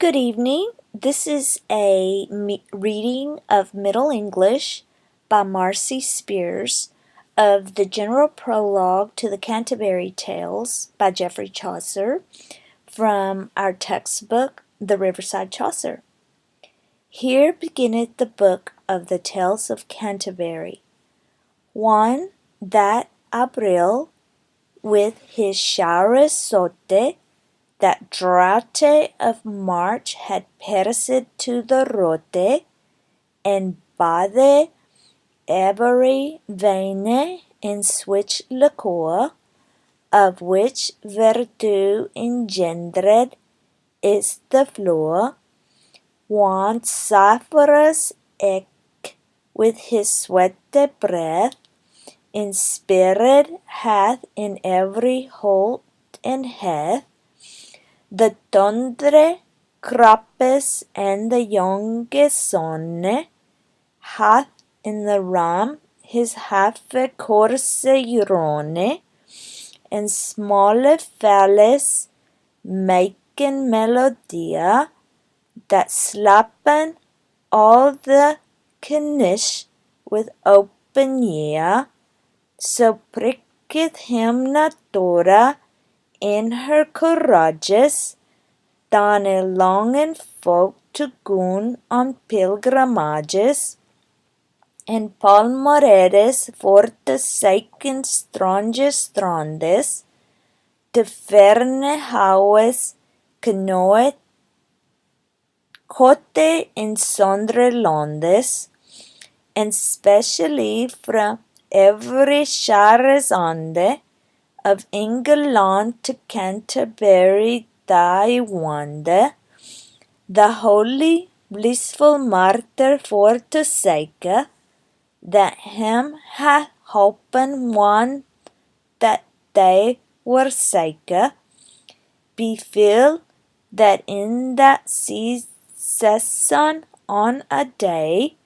Good evening. This is a reading of Middle English by Marcy Spears of the General Prologue to the Canterbury Tales by Geoffrey Chaucer from our textbook, The Riverside Chaucer. Here beginneth the book of the Tales of Canterbury. One that Abril with his showery sote that drought of March had perished to the rote, and bathe every veine in switch liquor, of which virtue engendered is the floor. Want Cyphorus eke with his sweaty breath, in spirit hath in every holt and heath, the tundre Crappus and the youngest sonne hath in the ram his half course urone, and smalle fellas maken melodia that slappen all the knish with open ear, so pricketh him natura in her courages, dan a longen folk to goon on pilgrimages, and palmaredes for the seiken strange strandes, de ferne houes canoet cote in sondre landes, and specially from every charizande of England to Canterbury thy wande, the holy blissful martyr for to sake, that him hath holpen one that they were sake, be filled that in that season on a day,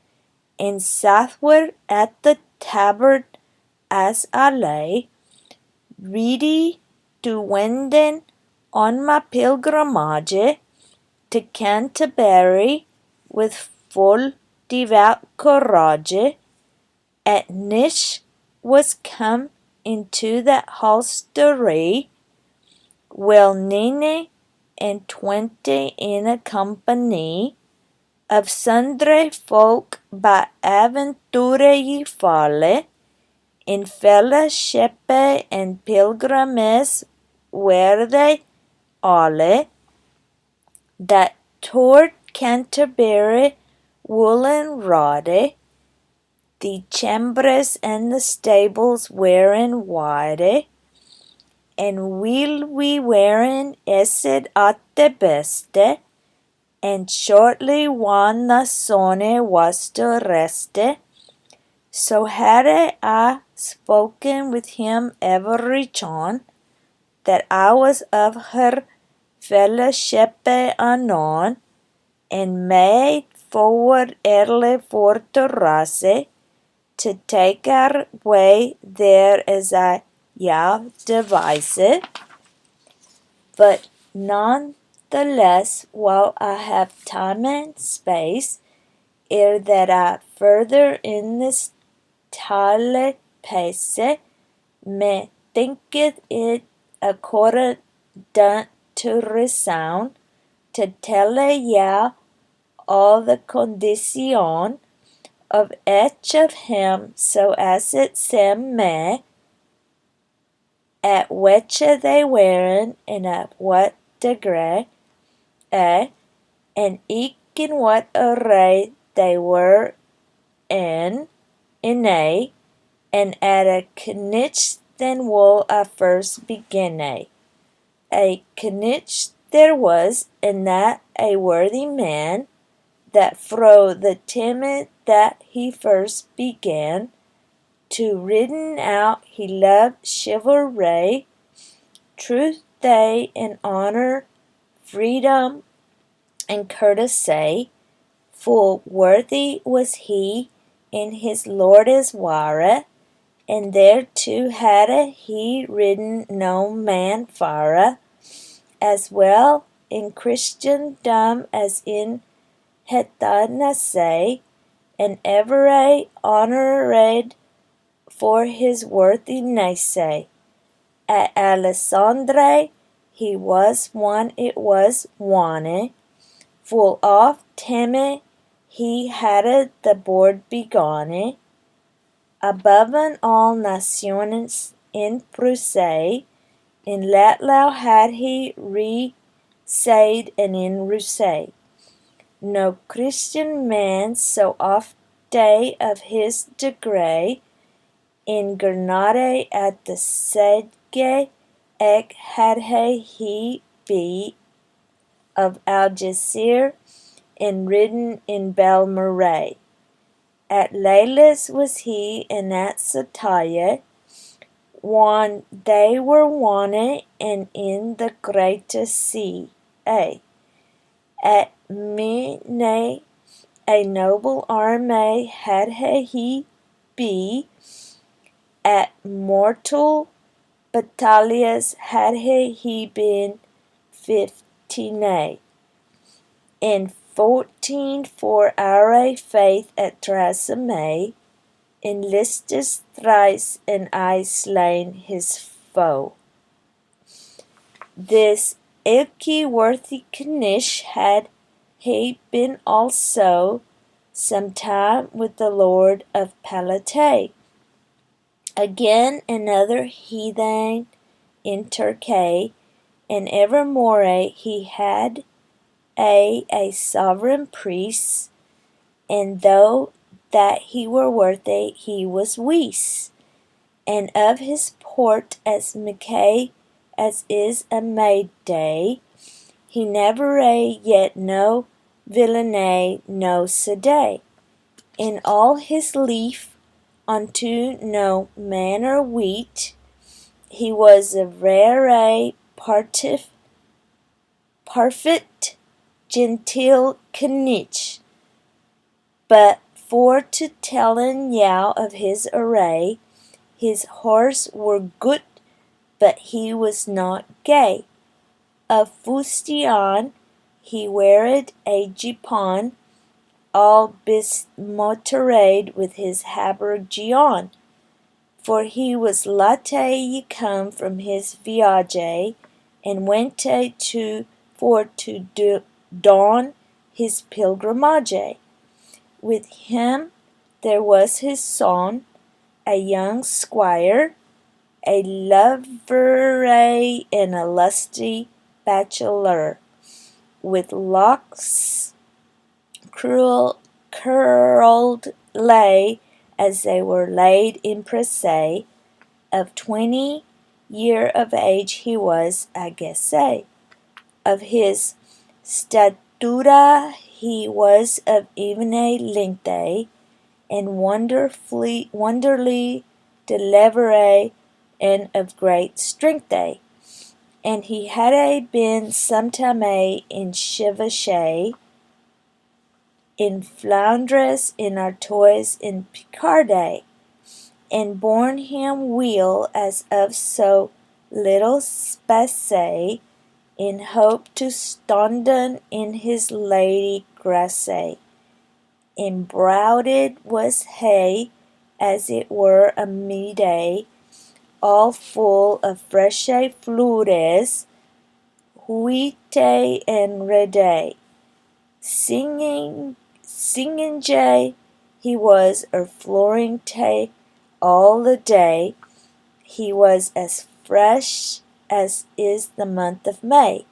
in southward at the tabard as I lay, ready to wenden on my pilgrimage to Canterbury with full devout courage, at niche was come into that hostelry, well 29 in a company of sundry folk by aventure ye falle, in fellowship and pilgrimes were they alle, that toward Canterbury woolen rode, the chambers and the stables wherein wide, and will we wherein essed at the beste, and shortly when the sonne was to reste, so had I spoken with him every chon, that I was of her fellowship anon, and made forward early for to Rasse, to take our way there as I devised. But none the less, while I have time and space, ere that I further in this tale pace, me thinketh it accordant to resound, to tell all the condition of each of him, so as it seem may, at which they were and at what degree, and eke in what array they were in and at a knich then will I first begin a knich there was, and that a worthy man, that fro the timid that he first began, to ridden out he loved chivalry, truth they and honor, freedom and courtesy, full worthy was he in his lord's ware, and thereto had he ridden no man far, as well in Christendom as in Hetanase, and ever honored for his worthiness. At Alessandre he was one, it was one, full of teme he had the board begone, above all nations in Prusse, in Latlau had he re-said and in Russe. No Christian man so oft day of his degree, in Grenade at the Sege ec had he be of Algeciras, and ridden in Belmarais. At Lailas was he, and at Sataya, one they were one, and in the greatest sea. At Mine a noble army had he be, at mortal battalias had he been 15. In 14 for our faith at Trasame, in listus thrice, and I slain his foe. This ilky worthy Knish had he been also some time with the Lord of Palatay. Again another heathen in Turkey, and evermore he had a sovereign priest, and though that he were worthy, he was wees, and of his port as Mackay as is a May day, he never yet no villainy no saday. In all his lief unto no manner wheat, he was a rare parfit genteel Knicht. But for to tellen yow of his array, his horse were good, but he was not gay. Of fustian he weared a gipon, all besmoterade with his habergeon, for he was latte come from his viage, and went to for to don his pilgrimage. With him there was his son, a young squire, a lover and a lusty bachelor, with locks curled lay as they were laid in presse. Of 20 year of age he was, I guess say. Of his statura he was of even a length, and wonderly delivery, and of great strength. And he had been sometime in Chevauche, in Flandres, in Artois, in Picardy, and borne him weel as of so little space, in hope to stonden in his lady grace. Embrouded was he, as it were a midday, all full of fresh flores, huite and rede. Singing jay, he was flooring tay all the day. He was as fresh as is the month of May.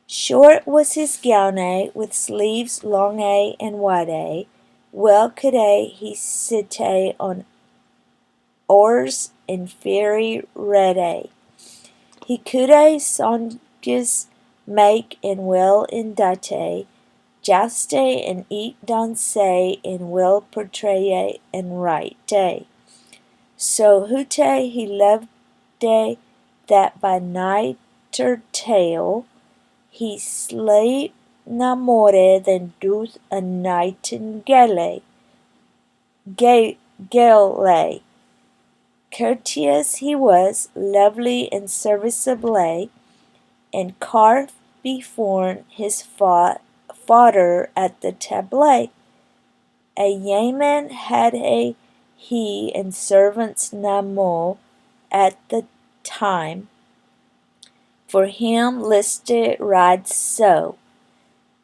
Short was his gown, with sleeves long and wide. Well could he sit on oars and very ready. He could songes make and well indite, juste and eat danse and well portray and write. So hute he loved that by night or tale he sleep na more than doth a nightingale. Gale. Courteous he was, lovely and serviceable, and carf before his fodder at the table. A yeoman had he and servants namo at the time, for him listed right so,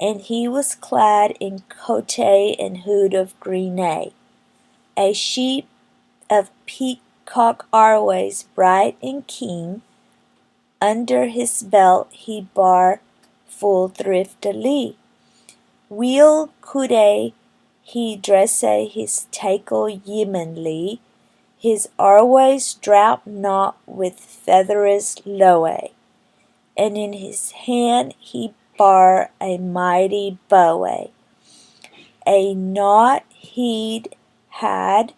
and he was clad in coat and hood of greenay. A sheep of peacock always bright and keen, under his belt he bar full thriftily. Weel could he dresse his tackle yeomanly, his always drap not with feathers lowe, and in his hand he bar a mighty bowe. A knot he'd had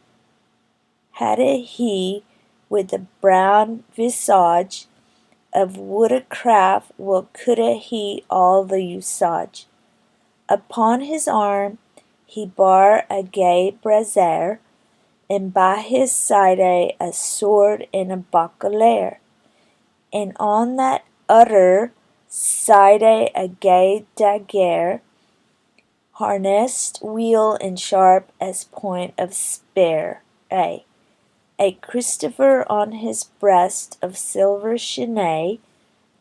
he with a brown visage, of woodcraft will coulda he all the usage. Upon his arm he bar a gay brazier, and by his side a sword and a buckler, and on that other side a gay dagger, harnessed weel and sharp as point of spear. A Christopher on his breast of silver chenay,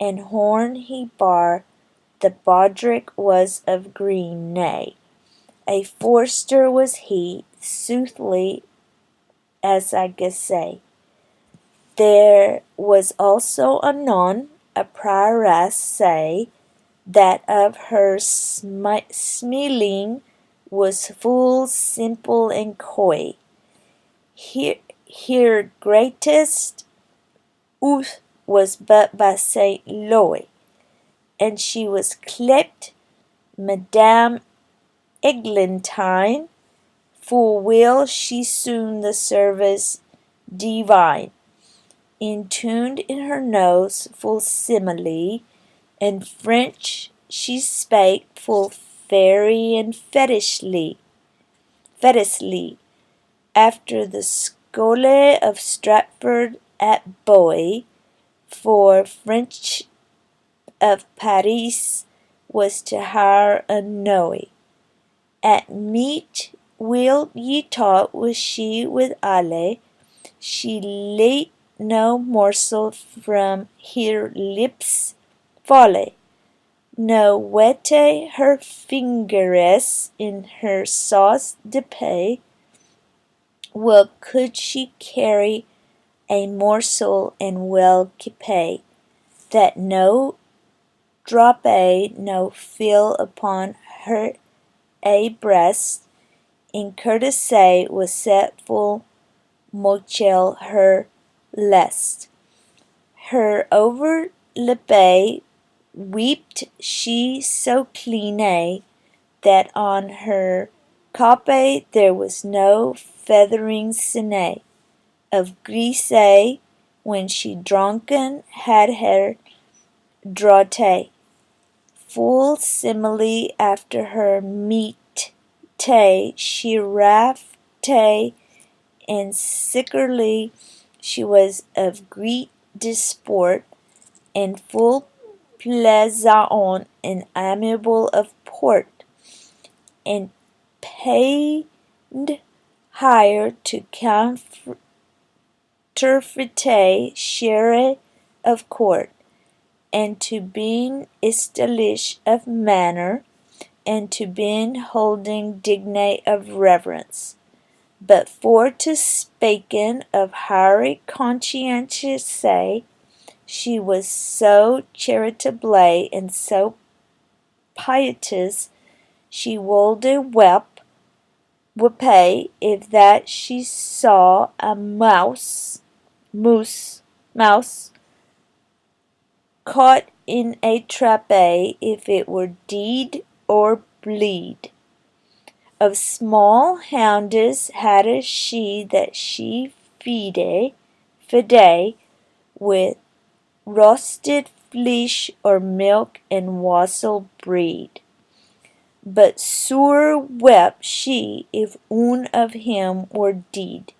and horn he bar, the baldric was of green nay. A forester was he, soothly, as I guess say. There was also anon a prioress say, that of her smiling was full simple and coy. Her greatest oath was but by Saint Loy, and she was clept Madame Eglantine, full well she soon the service divine, intuned in her nose full simile, and French she spake full fairy and fetishly, after the Schole of Stratford at Boy, for French of Paris was to her unknowy. At meat will ye taught was she with alle, she let no morsel from her lips falle, no wette her fingeres in her sauce de pay, well could she carry a morsel and well keep, that no drop no fill upon her a breast, in courtesy was set full mochel her lest. Her over lippe weeped she so clean that on her cope there was no feathering sine. Of grease when she drunken had her draughte. Full simile after her meat she raffed, and sickerly she was of great disport, and full pleasant and amiable of port, and paid higher to counterfeit sherry of court, and to being stylish of manner, and to being holding dignity of reverence. But for to spaken of high conscientious say, she was so charitable and so pietous, she wolde wepe if that she saw a mouse caught in a trap if it were deed or bleed. Of small houndes had she that she fede with roasted flesh or milk and wassail breed. But sore wept she if one of him were deed,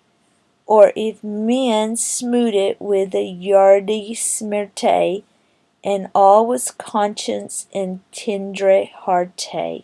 or if men smote it with a yardy smirte, and all was conscience and tendre hearte.